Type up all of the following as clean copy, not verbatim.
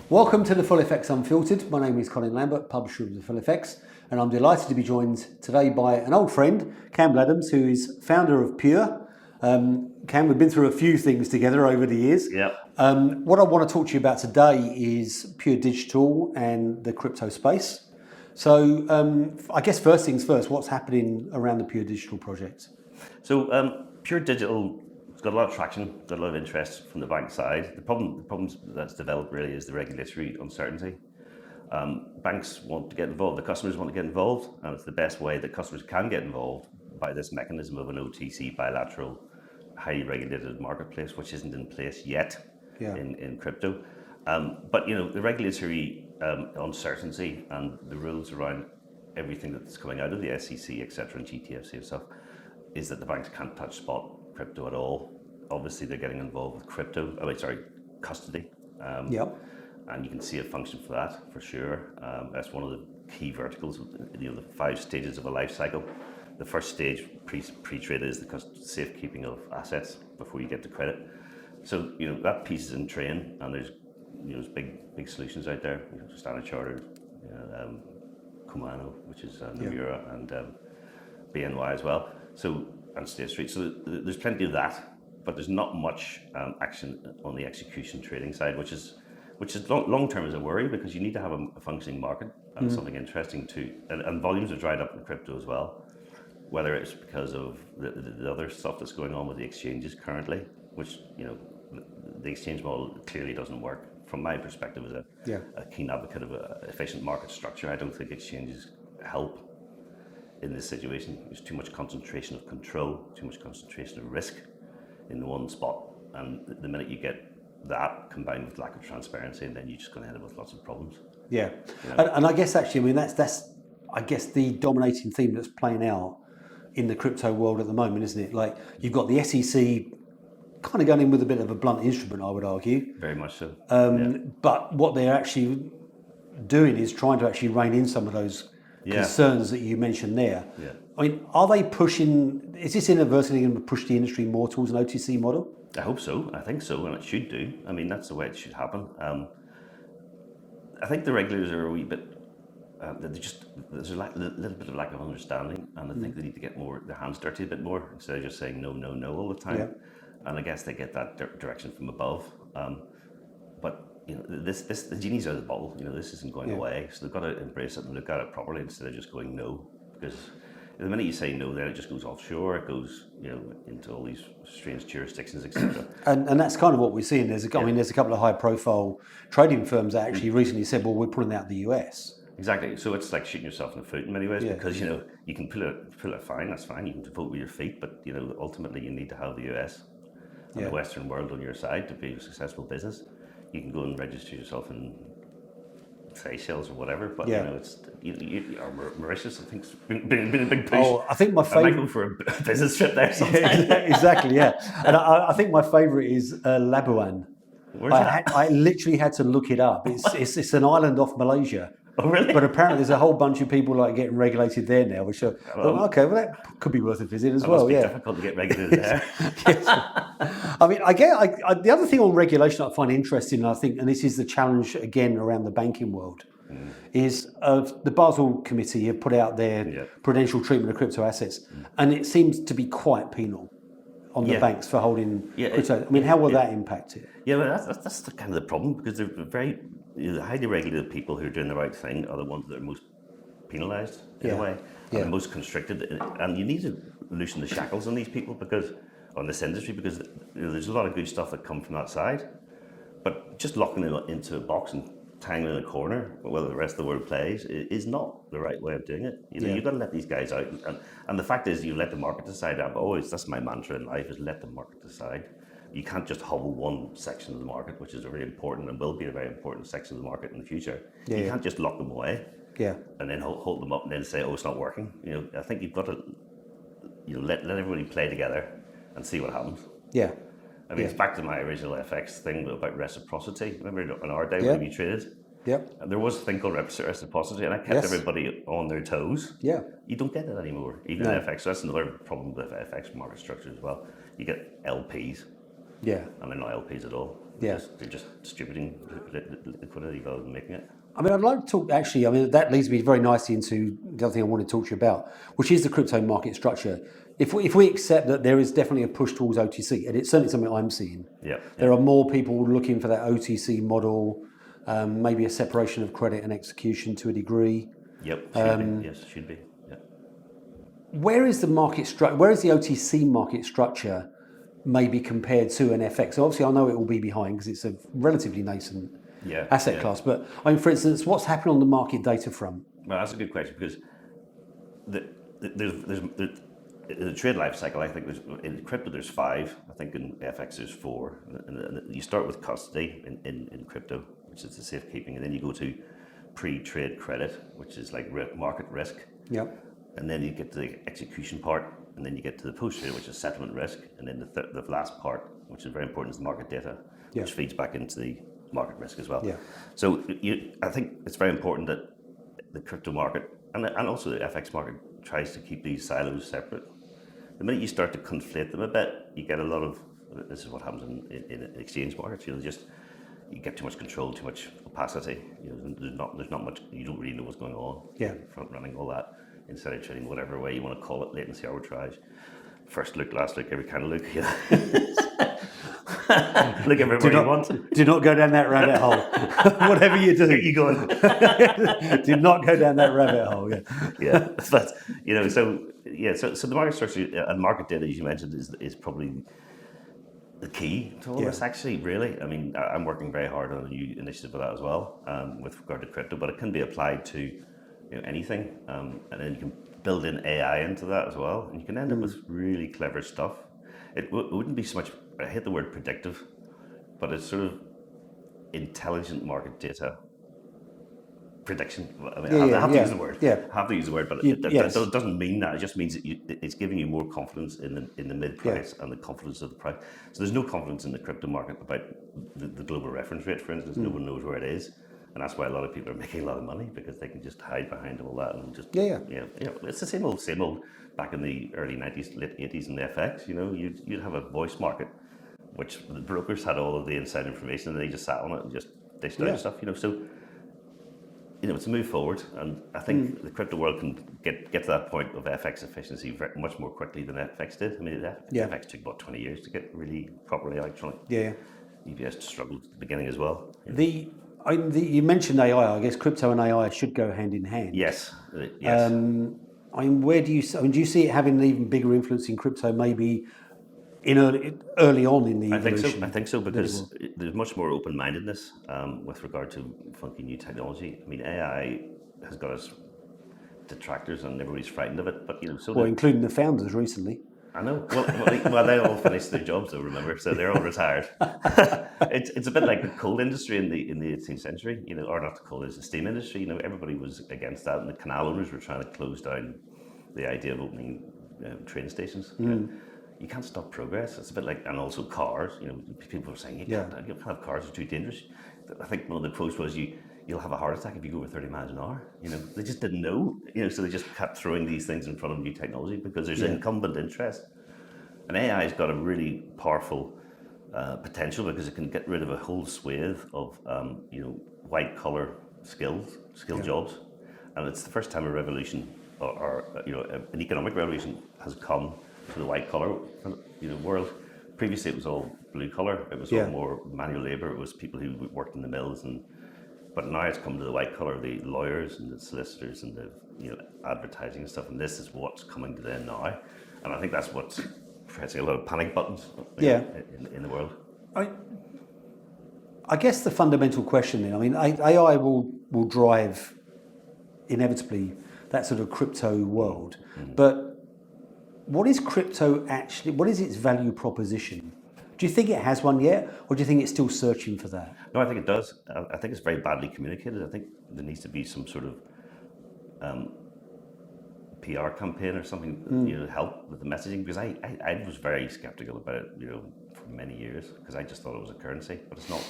Welcome to the Full FX Unfiltered. My name is Colin Lambert, publisher of the Full FX, and I'm delighted to be joined today by an old friend, Campbell Adams, who is founder of Pure. Cam, we've been through a few things together over the years. Yep. What I want to talk to you about today is Pure Digital and the crypto space. So I guess first things first, what's happening around the Pure Digital project? So Pure Digital has got a lot of traction, got a lot of interest from the bank side. The problem that's developed really is the regulatory uncertainty. Banks want to get involved, the customers want to get involved, and it's the best way that customers can get involved by this mechanism of an OTC bilateral, highly regulated marketplace, which isn't in place yet in crypto. But the regulatory uncertainty and the rules around everything that's coming out of the SEC, etc., and GTFC and stuff, is that the banks can't touch spot crypto at all. Obviously, they're getting involved with custody. And you can see a function for that, for sure. That's one of the key verticals, the 5 stages of a life cycle. The first stage, pre-trade, is the safekeeping of assets before you get to credit. So, that piece is in train, and there's big solutions out there. Standard Chartered, Kumano, which is Nomura, and BNY as well. So, and State Street. So there's plenty of that, but there's not much action on the execution trading side, which is long term is a worry, because you need to have a functioning market and something interesting to, and volumes have dried up in crypto as well. Whether it's because of the other stuff that's going on with the exchanges currently, which the exchange model clearly doesn't work. From my perspective, as a keen advocate of an efficient market structure, I don't think exchanges help in this situation. There's too much concentration of control, too much concentration of risk in the one spot, and the minute you get that combined with lack of transparency, and then you're just going to end up with lots of problems. Yeah, and I guess actually, that's I guess the dominating theme that's playing out in the crypto world at the moment, isn't it? Like, you've got the SEC kind of going in with a bit of a blunt instrument, I would argue. Very much so. But what they're actually doing is trying to actually rein in some of those concerns that you mentioned there. Yeah. I mean, are they pushing? Is this inadvertently going to push the industry more towards an OTC model? I hope so. I think so, and it should do. I mean, that's the way it should happen. I think the regulators are a wee bit. There's a little bit of lack of understanding, and I think they need to get their hands dirty a bit more, instead of just saying no all the time. Yeah. And I guess they get that direction from above. But the genie's out of the bottle. This isn't going away, so they've got to embrace it and look at it properly instead of just going no. Because the minute you say no, then it just goes offshore. It goes into all these strange jurisdictions, etc. And that's kind of what we're seeing. There's a couple of high-profile trading firms that actually recently said, well, we're pulling out the US. Exactly. So it's like shooting yourself in the foot in many ways, because you can pull it fine. That's fine. You can vote with your feet, but ultimately you need to have the US and the Western world on your side to be a successful business. You can go and register yourself in Seychelles or whatever, but it's Mauritius, I think, been a big push. Oh, I think my favorite. I might go for a business trip there sometime. Exactly, yeah. And I think my favorite is Labuan. Where's that? I literally had to look it up. It's an island off Malaysia. Oh, really? But apparently there's a whole bunch of people getting regulated there now, which are, that could be worth a visit as well. Must be difficult to get regulated there. Yes. I mean, the other thing on regulation I find interesting, I think, and this is the challenge again around the banking world, is the Basel Committee have put out their prudential treatment of crypto assets, and it seems to be quite penal on the banks for holding crypto. I mean, how will that impact it? Yeah, well, that's the kind of the problem, because they're very the highly regulated people who are doing the right thing are the ones that are most penalised in a way, and the most constricted. And you need to loosen the shackles on these people, on this industry, because there's a lot of good stuff that come from that side. But just locking them into a box and tying them in a corner while the rest of the world plays is not the right way of doing it. You've got to let these guys out. And the fact is, you let the market decide. That's my mantra in life, is let the market decide. You can't just hobble one section of the market, which is a very important and will be a very important section of the market in the future. You can't just lock them away and then hold them up and then say, it's not working. I think you've got to let everybody play together and see what happens. Yeah. I mean, it's back to my original FX thing about reciprocity. Remember in our day when we traded? Yep. There was a thing called reciprocity, and I kept everybody on their toes. Yeah. You don't get it anymore, even in FX. So that's another problem with FX market structure as well. You get LPs. Yeah. And they're not LPs at all. Yeah. They're just distributing liquidity rather than making it. I mean, I'd like to talk, actually, I mean, that leads me very nicely into the other thing I want to talk to you about, which is the crypto market structure. If we accept that there is definitely a push towards OTC, and it's certainly something I'm seeing, there are more people looking for that OTC model, maybe a separation of credit and execution to a degree. Yep, should be. Yeah. Where is the market structure? Where is the OTC market structure maybe compared to an FX? So obviously, I know it will be behind because it's a relatively nascent asset class. But I mean, for instance, what's happening on the market data front? Well, that's a good question because there's the trade life cycle. I think in crypto there's 5. I think in FX there's 4. And you start with custody in crypto, which is the safekeeping, and then you go to pre-trade credit, which is like market risk. Yep. And then you get to the execution part, and then you get to the post-trade, which is settlement risk, and then the last part, which is very important, is the market data, which feeds back into the market risk as well. Yeah. So I think it's very important that the crypto market and also the FX market tries to keep these silos separate. The minute you start to conflate them a bit, you get a lot of, this is what happens in exchange markets, you get too much control, too much opacity. There's not much, you don't really know what's going on. Front running, all that, insider trading, whatever way you want to call it, latency arbitrage, first look, last look, every kind of look. Look everybody you want. Do not go down that rabbit hole. Whatever you do, you go. Do not go down that rabbit hole. Yeah. But so the market structure and market data, as you mentioned, is probably the key to all this. Actually, really, I mean, I'm working very hard on a new initiative for that as well, with regard to crypto. But it can be applied to anything, and then you can build in AI into that as well, and you can end up with really clever stuff. It wouldn't be so much, I hate the word predictive, but it's sort of intelligent market data prediction. I mean, I have to use the word. I have to use the word, but it doesn't mean that. It just means that it's giving you more confidence in the mid price and the confidence of the price. So there's no confidence in the crypto market about the global reference rate, for instance. No one knows where it is. And that's why a lot of people are making a lot of money, because they can just hide behind all that and just it's the same old. Back in the early 90s, late 80s in the FX, you'd have a voice market, which the brokers had all of the inside information, and they just sat on it and just dished out stuff. So it's a move forward, and I think the crypto world can get to that point of FX efficiency much more quickly than FX did. I mean, FX took about 20 years to get really properly electronic. EBS struggled at the beginning as well. You mentioned AI. I guess crypto and AI should go hand in hand. Yes. Where do you see it having an even bigger influence in crypto, maybe early on in the evolution? I think so, because there's much more open-mindedness with regard to funky new technology. I mean, AI has got its detractors, and everybody's frightened of it. But including the founders recently. I know. Well, they all finished their jobs, though. Remember, so they're all retired. It's a bit like the coal industry in the 18th century, or not the coal industry, the steam industry. Everybody was against that, and the canal owners were trying to close down the idea of opening train stations. You can't stop progress. It's a bit like, and also cars. People were saying you can't have cars; it's too dangerous. I think one of the quotes was you'll have a heart attack if you go over 30 miles an hour. They just didn't know. So they just kept throwing these things in front of new technology because there's incumbent interest. And AI has got a really powerful potential, because it can get rid of a whole swathe of white collar skilled jobs, and it's the first time a revolution or an economic revolution has come to the white collar world. Previously, it was all blue collar. It was all more manual labor. It was people who worked in the mills, but now it's come to the white collar, the lawyers and the solicitors and the advertising and stuff. And this is what's coming to them now, and I think that's what's pressing a lot of panic buttons in the world. I guess the fundamental question then, I mean, AI will drive inevitably that sort of crypto world, but what is crypto actually, what is its value proposition? Do you think it has one yet, or do you think it's still searching for that? No, I think it does. I think it's very badly communicated. I think there needs to be some sort of PR campaign or something, to help with the messaging, because I was very skeptical about it, for many years, because I just thought it was a currency, but it's not.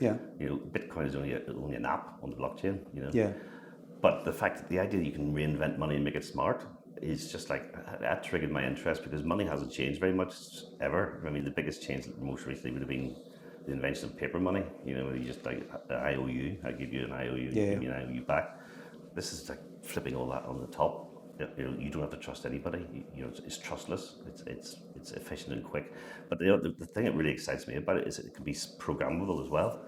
Bitcoin is only an app on the blockchain. But the idea that you can reinvent money and make it smart, is just like, that triggered my interest because money hasn't changed very much ever. I mean, the biggest change most recently would have been the invention of paper money. You know, you just like IOU, I give you an IOU, you give me an IOU back. This is like flipping all that on the top. You know, you don't have to trust anybody. You know, it's trustless. It's efficient and quick. But the thing that really excites me about it is it can be programmable as well.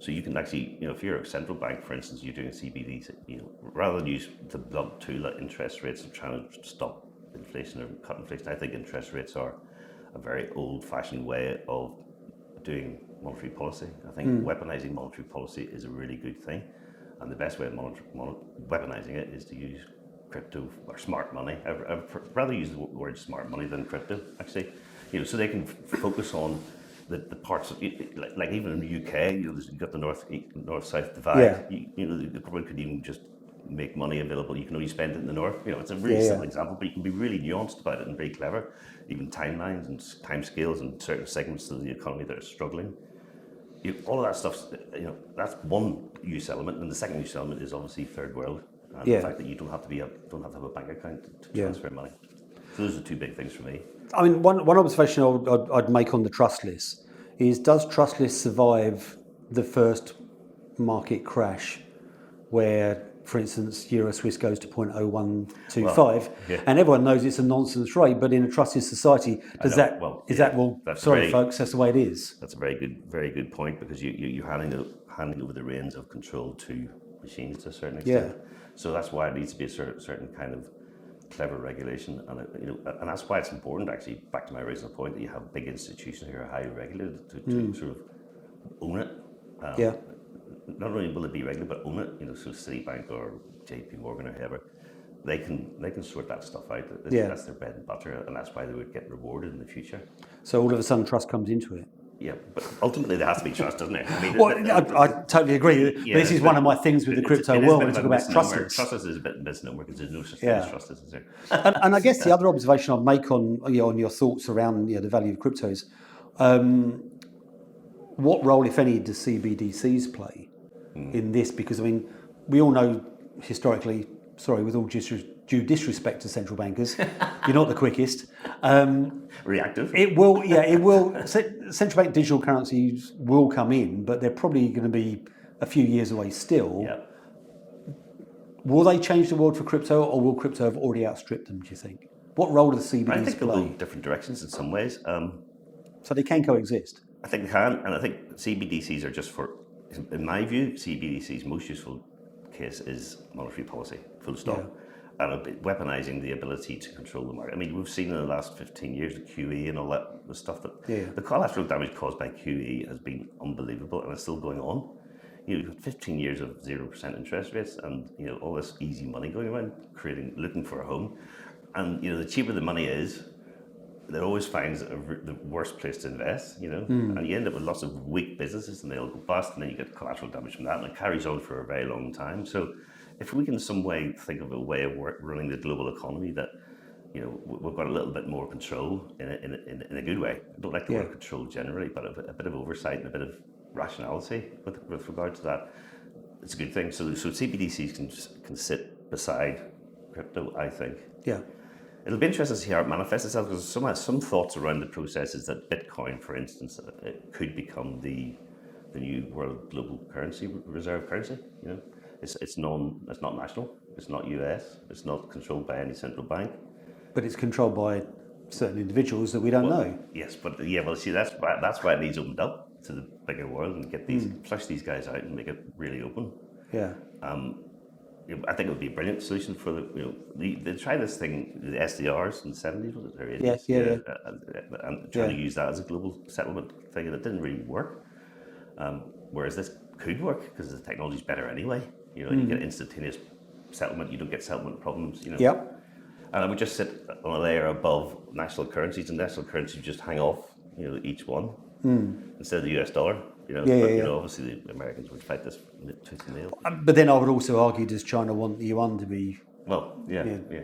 So you can actually, you know, if you're a central bank, for instance, you're doing CBDCs, you know, rather than use the blunt tool like interest rates and trying to stop inflation or cut inflation, I think interest rates are a very old-fashioned way of doing monetary policy. I think weaponizing monetary policy is a really good thing, and the best way of weaponizing it is to use crypto or smart money. I'd rather use the word smart money than crypto, actually. You know, so they can focus on the parts of, like even in the UK, you know, you've got the north-south divide. Yeah. You know, the government could even just make money available. You can only spend it in the north. You know, it's a really simple example, but you can be really nuanced about it and very clever. Even timelines and timescales and certain segments of the economy that are struggling. All of that stuff, you know, that's one use element, and the second use element is obviously third world. And the fact that you don't have to have a bank account to transfer money. So those are two big things for me. I mean, one observation I'd make on the trustless is, does trustless survive the first market crash where, for instance, Euro Swiss goes to 0.0125, and everyone knows it's a nonsense rate, but in a trustless society, folks, that's the way it is. That's a very good point, because you're handing over the reins of control to machines to a certain extent. So that's why it needs to be a certain kind of clever regulation, and you know, and that's why it's important, actually, back to my original point, that you have big institutions who are highly regulated to sort of own it. Not only will it be regulated, but own it. You know, so Citibank or JP Morgan or whoever, they can sort that stuff out. That's their bread and butter, and that's why they would get rewarded in the future. So all of a sudden, trust comes into it. Yeah, but ultimately there has to be trust, doesn't it? I mean, I totally agree. This is one of my things with the crypto world when we talk about trustless. Trustless is a bit of a misnomer, because there's no such thing as trustless, is there? and I guess the other observation I'd make on your thoughts around the value of crypto is, what role, if any, does CBDCs play in this? Because I mean, we all know historically, with all due disrespect to central bankers, you're not the quickest. Reactive. It will. Central bank digital currencies will come in, but they're probably going to be a few years away still. Yeah. Will they change the world for crypto, or will crypto have already outstripped them, do you think? What role does CBDCs play? I think they'll go different directions in some ways. So they can coexist? I think they can, and I think CBDCs are just in my view, CBDC's most useful case is monetary policy, full stop. Yeah. And weaponizing the ability to control the market. I mean, we've seen in the last 15 years the QE and all that, the stuff that the collateral damage caused by QE has been unbelievable, and it's still going on. You know, you've got 15 years of 0% interest rates, and you know, all this easy money going around, looking for a home, and you know, the cheaper the money is, it always finds the worst place to invest. You know, and you end up with lots of weak businesses, and they all go bust, and then you get collateral damage from that, and it carries on for a very long time. So, if we can in some way think of a way of running the global economy that, you know, we've got a little bit more control in a good way. I don't like the word control generally, but a bit of oversight and a bit of rationality with regard to that, it's a good thing. So CBDCs can sit beside crypto, I think. Yeah. It'll be interesting to see how it manifests itself, because some thoughts around the process is that Bitcoin, for instance, it could become the new world global currency, reserve currency. You know, it's not national, it's not US, it's not controlled by any central bank. But it's controlled by certain individuals that we don't know. Yes, but see, that's why it needs opened up to the bigger world and get flush these guys out and make it really open. Yeah. I think it would be a brilliant solution for they tried this thing, the SDRs in the 70s, was it? Or 80s? Yeah. And trying to use that as a global settlement thing, and it didn't really work. Whereas this could work, because the technology's better anyway. You know, you get instantaneous settlement, you don't get settlement problems, you know. Yep. And it would just sit on a layer above national currencies, and national currencies just hang off, you know, each one, instead of the US dollar. You know, you know, obviously the Americans would fight this tooth and nail. But then I would also argue, does China want the yuan to be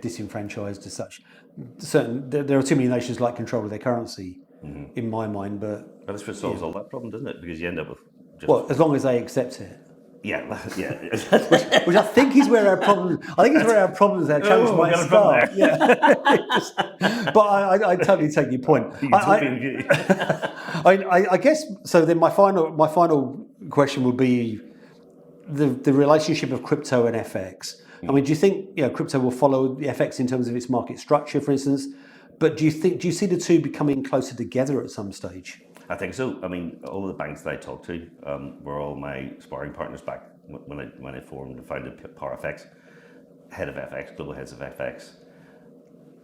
disenfranchised as such? There are too many nations like control of their currency, in my mind. But this solves all that problem, doesn't it? Because you end up with as long as they accept it. which I think is where our problems. I think it's where our problems, our challenge might start. Yeah, but I totally take your point. I guess so. Then my final question would be the relationship of crypto and FX. I mean, do you think crypto will follow the FX in terms of its market structure, for instance? But do you see the two becoming closer together at some stage? I think so. I mean, all of the banks that I talked to were all my sparring partners back when I formed and founded PowerFX, head of FX, global heads of FX.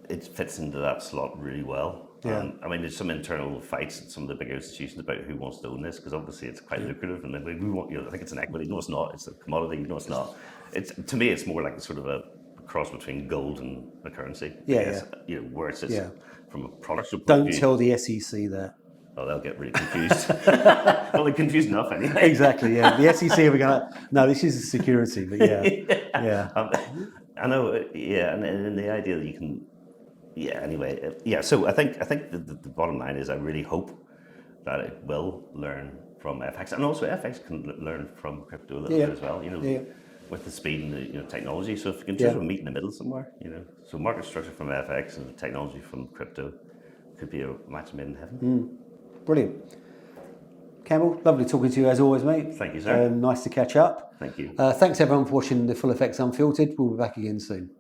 It fits into that slot really well. Yeah. I mean, there's some internal fights at some of the bigger institutions about who wants to own this, because obviously it's quite lucrative, and we want, I think it's an equity. No, it's not. It's a commodity. No, it's not. To me, it's more like sort of a cross between gold and a currency. Where it sits from a product. Don't tell the SEC that. Oh, they'll get really confused. Well, they're confused enough anyway. Exactly, yeah. The SEC are going to, no, this is a security, but yeah. I know, and the idea that you can, anyway. So I think the bottom line is I really hope that it will learn from FX, and also FX can learn from crypto a little bit as well, with the speed and the technology. So if you can sort of meet in the middle somewhere, so market structure from FX and technology from crypto could be a match made in heaven. Brilliant. Campbell, lovely talking to you as always, mate. Thank you, sir. Nice to catch up. Thank you. Thanks everyone for watching the Full FX Unfiltered. We'll be back again soon.